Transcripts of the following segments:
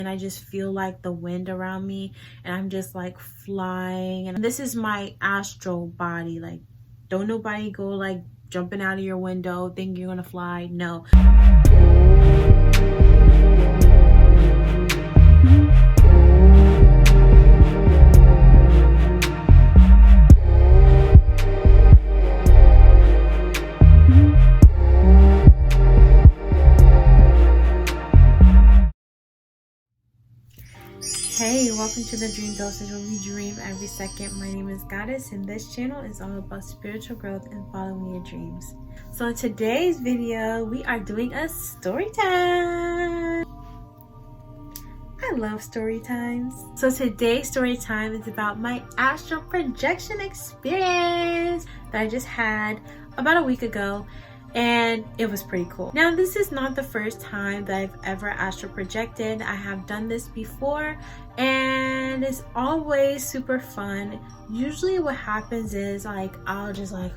and I just feel like the wind around me, and I'm just like flying. And this is my astral body. Like, don't nobody go like jumping out of your window thinking you're gonna fly. No. Hey, welcome to the Dream Dosage, where we dream every second. My name is Goddess, and this channel is all about spiritual growth and following your dreams. So in today's video, we are doing a story time. I love story times. So today's story time is about my astral projection experience that I just had about a week ago. And it was pretty cool. Now, this is not the first time that I've ever astral projected. I have done this before, and it's always super fun. Usually what happens is like I'll just like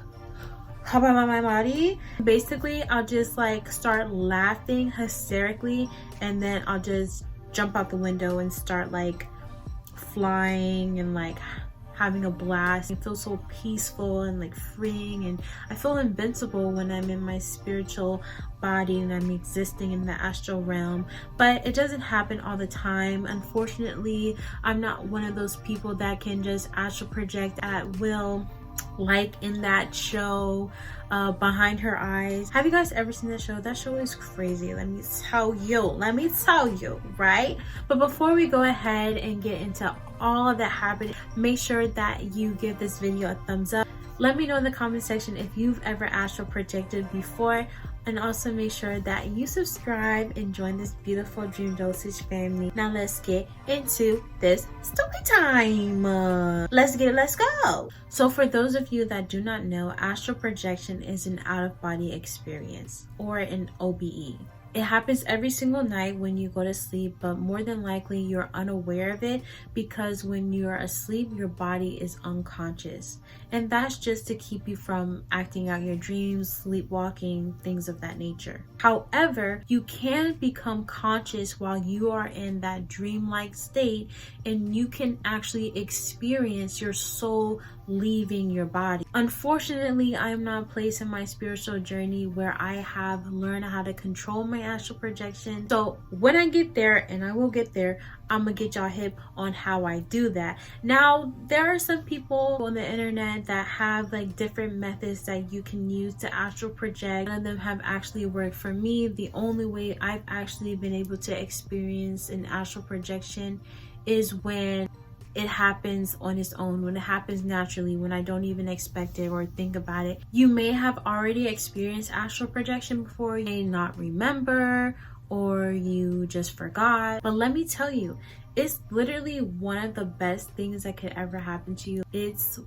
hop out of my body. Basically, I'll just like start laughing hysterically, and then I'll just jump out the window and start like flying and like having a blast. I feel so peaceful and like freeing, and I feel invincible when I'm in my spiritual body and I'm existing in the astral realm. But it doesn't happen all the time. Unfortunately, I'm not one of those people that can just astral project at will, like in that show Behind Her Eyes. Have you guys ever seen that show? That show is crazy. Let me tell you, right? But before we go ahead and get into all of that happening, make sure that you give this video a thumbs up. Let me know in the comment section if you've ever astral projected before, and also make sure that you subscribe and join this beautiful Dream Dosage family. Now let's get into this story time. Let's go. So for those of you that do not know, astral projection is an out-of-body experience, or an OBE. It happens every single night when you go to sleep, but more than likely you're unaware of it, because when you're asleep, your body is unconscious. And that's just to keep you from acting out your dreams, sleepwalking, things of that nature. However, you can become conscious while you are in that dreamlike state, and you can actually experience your soul leaving your body. Unfortunately, I am not a place in my spiritual journey where I have learned how to control my astral projection. So when I get there, and I will get there, I'm gonna get y'all hip on how I do that. Now, there are some people on the internet that have like different methods that you can use to astral project. None of them have actually worked for me. The only way I've actually been able to experience an astral projection is when it happens on its own, when it happens naturally, when I don't even expect it or think about it. You may have already experienced astral projection before, you may not remember, or you just forgot. But let me tell you, it's literally one of the best things that could ever happen to you. It's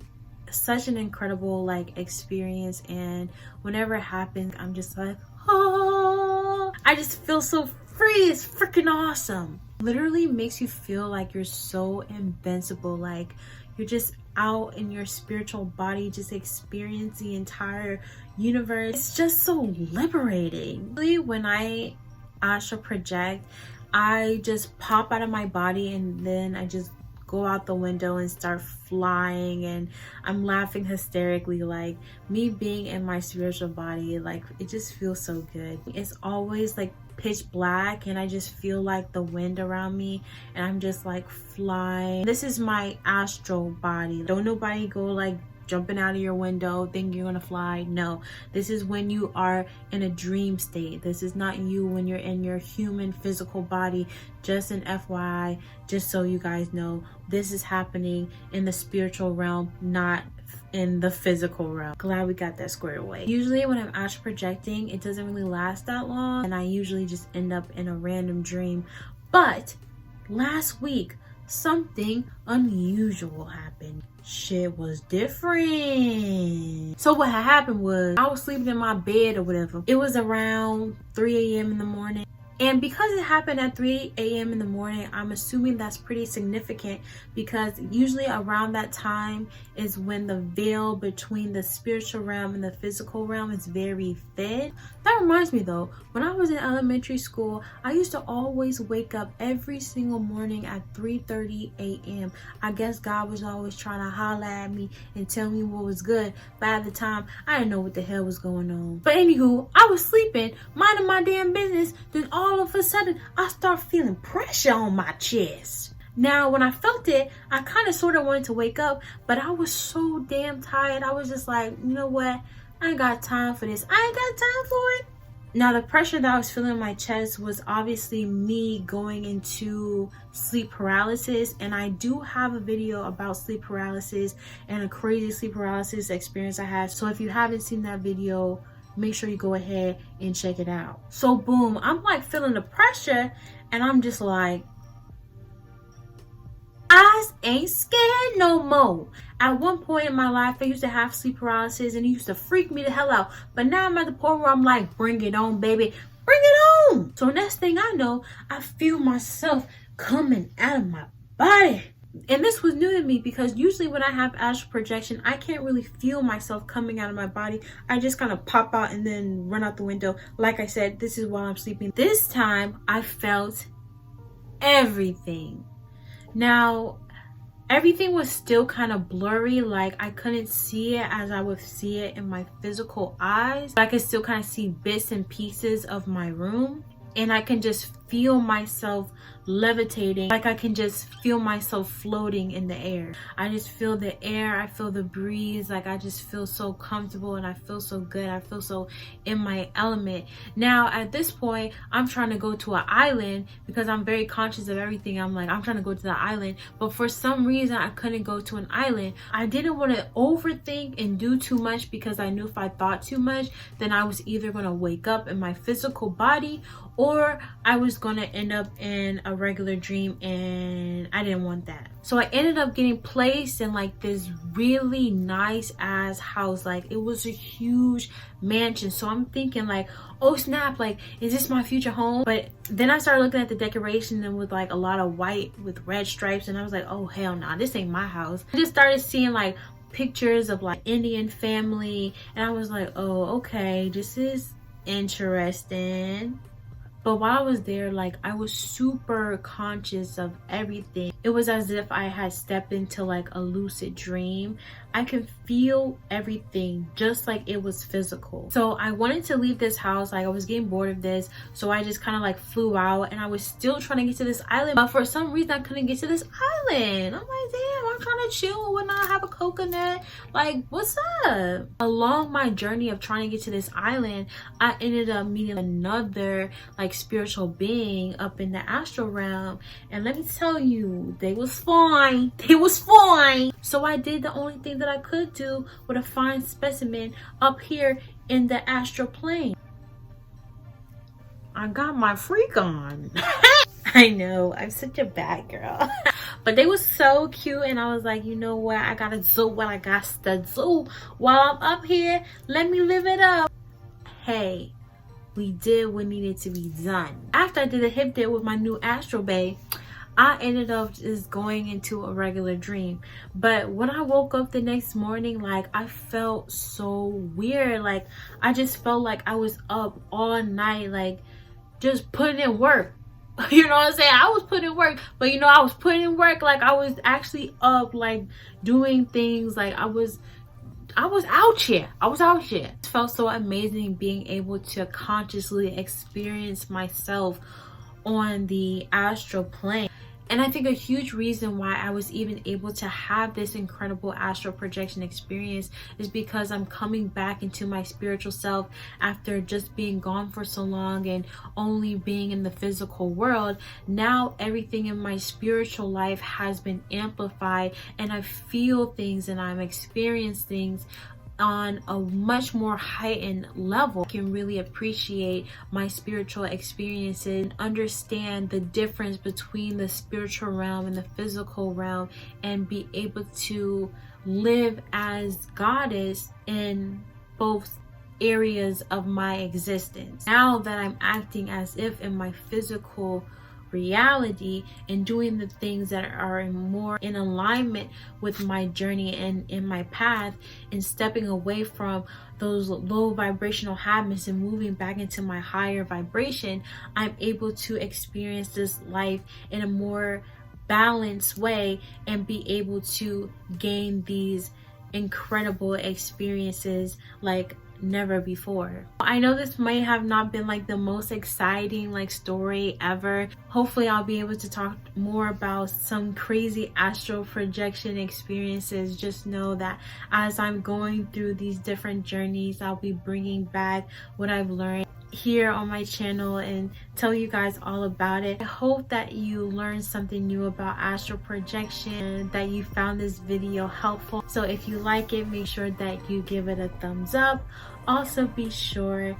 such an incredible like experience, and whenever it happens, I'm just like, oh, I just feel so free. It's freaking awesome. Literally makes you feel like you're so invincible, like you're just out in your spiritual body, just experience the entire universe. It's just so liberating. Really, when I astral project, I just pop out of my body, and then I just go out the window and start flying, and I'm laughing hysterically, like me being in my spiritual body. Like, it just feels so good. It's always like pitch black, and I just feel like the wind around me, and I'm just like flying. This is my astral body. Don't nobody go like jumping out of your window thinking you're gonna fly. No, this is when you are in a dream state. This is not you when you're in your human physical body. Just an FYI, just so you guys know, this is happening in the spiritual realm, not in the physical realm. Glad we got that squared away. Usually when I'm astral projecting, it doesn't really last that long, and I usually just end up in a random dream. But last week, something unusual happened. Shit was different. So what had happened was, I was sleeping in my bed or whatever. It was around 3 a.m. in the morning. And because it happened at 3 a.m. in the morning, I'm assuming that's pretty significant, because usually around that time is when the veil between the spiritual realm and the physical realm is very thin. That reminds me though, when I was in elementary school, I used to always wake up every single morning at 3:30 a.m. I guess God was always trying to holler at me and tell me what was good, but at the time, I didn't know what the hell was going on. But anywho, I was sleeping, minding my damn business, then all of a sudden, I start feeling pressure on my chest. Now, when I felt it, I kind of sort of wanted to wake up, but I was so damn tired. I was just like, you know what? I ain't got time for this. I ain't got time for it. Now, the pressure that I was feeling in my chest was obviously me going into sleep paralysis. And I do have a video about sleep paralysis and a crazy sleep paralysis experience I had. So if you haven't seen that video, make sure you go ahead and check it out. So boom, I'm like feeling the pressure and I'm just like, I ain't scared no more. At one point in my life, I used to have sleep paralysis and it used to freak me the hell out. But now I'm at the point where I'm like, bring it on, baby. Bring it on. So next thing I know, I feel myself coming out of my body. And this was new to me, because usually when I have astral projection, I can't really feel myself coming out of my body. I just kind of pop out and then run out the window. Like I said, this is while I'm sleeping. This time I felt everything. Now, everything was still kind of blurry. Like I couldn't see it as I would see it in my physical eyes. But I could still kind of see bits and pieces of my room. And I can just feel myself levitating. Like I can just feel myself floating in the air. I just feel the air. I feel the breeze. Like I just feel so comfortable and I feel so good. I feel so in my element. Now at this point, I'm trying to go to an island because I'm very conscious of everything. I'm like, I'm trying to go to the island. But for some reason, I couldn't go to an island. I didn't want to overthink and do too much, because I knew if I thought too much, then I was either going to wake up in my physical body or I was going to end up in a regular dream, and I didn't want that. So I ended up getting placed in like this really nice ass house. Like it was a huge mansion. So I'm thinking like, oh snap, like is this my future home? But then I started looking at the decoration and with like a lot of white with red stripes, and I was like, oh hell nah, this ain't my house. I just started seeing like pictures of like Indian family, and I was like, oh okay, this is interesting. But while I was there, like I was super conscious of everything. It was as if I had stepped into like a lucid dream. I could feel everything just like it was physical. So I wanted to leave this house. Like I was getting bored of this. So I just kind of like flew out, and I was still trying to get to this island. But for some reason I couldn't get to this island. I'm like, damn, I'm trying to chill and whatnot, have a coconut. Like, what's up? Along my journey of trying to get to this island, I ended up meeting another like spiritual being up in the astral realm. And let me tell you, they was fine. They was fine. So I did the only thing that I could do with a fine specimen up here in the astral plane. I got my freak on. I know, I'm such a bad girl. But they was so cute, and I was like, you know what, I gotta do what I got to do while I'm up here. Let me live it up. Hey, we did what needed to be done. After I did a hip dip with my new astral bae, I ended up just going into a regular dream. But when I woke up the next morning, like I felt so weird. Like I just felt like I was up all night, like just putting in work. You know what I'm saying? I was putting in work, but you know, I was putting in work like I was actually up, like doing things. Like I was out here. It felt so amazing being able to consciously experience myself on the astral plane. And I think a huge reason why I was even able to have this incredible astral projection experience is because I'm coming back into my spiritual self after just being gone for so long and only being in the physical world. Now everything in my spiritual life has been amplified, and I feel things and I'm experiencing things on a much more heightened level. I can really appreciate my spiritual experiences and understand the difference between the spiritual realm and the physical realm, and be able to live as goddess in both areas of my existence. Now that I'm acting as if in my physical reality and doing the things that are more in alignment with my journey and in my path, and stepping away from those low vibrational habits and moving back into my higher vibration, I'm able to experience this life in a more balanced way and be able to gain these incredible experiences like never before. I know this may have not been like the most exciting like story ever. Hopefully I'll be able to talk more about some crazy astral projection experiences. Just know that as I'm going through these different journeys, I'll be bringing back what I've learned here on my channel and tell you guys all about it. I hope that you learned something new about astral projection, that you found this video helpful. So if you like it, make sure that you give it a thumbs up. Also be sure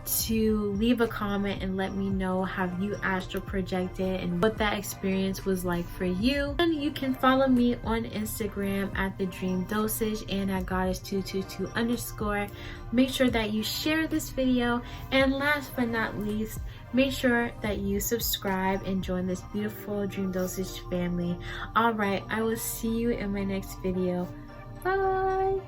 to leave a comment and let me know, have you astral projected and what that experience was like for you. And you can follow me on Instagram at the Dream Dosage and at goddess222_. Make sure that you share this video, and last but not least, make sure that you subscribe and join this beautiful Dream Dosage family. All right, I will see you in my next video. Bye.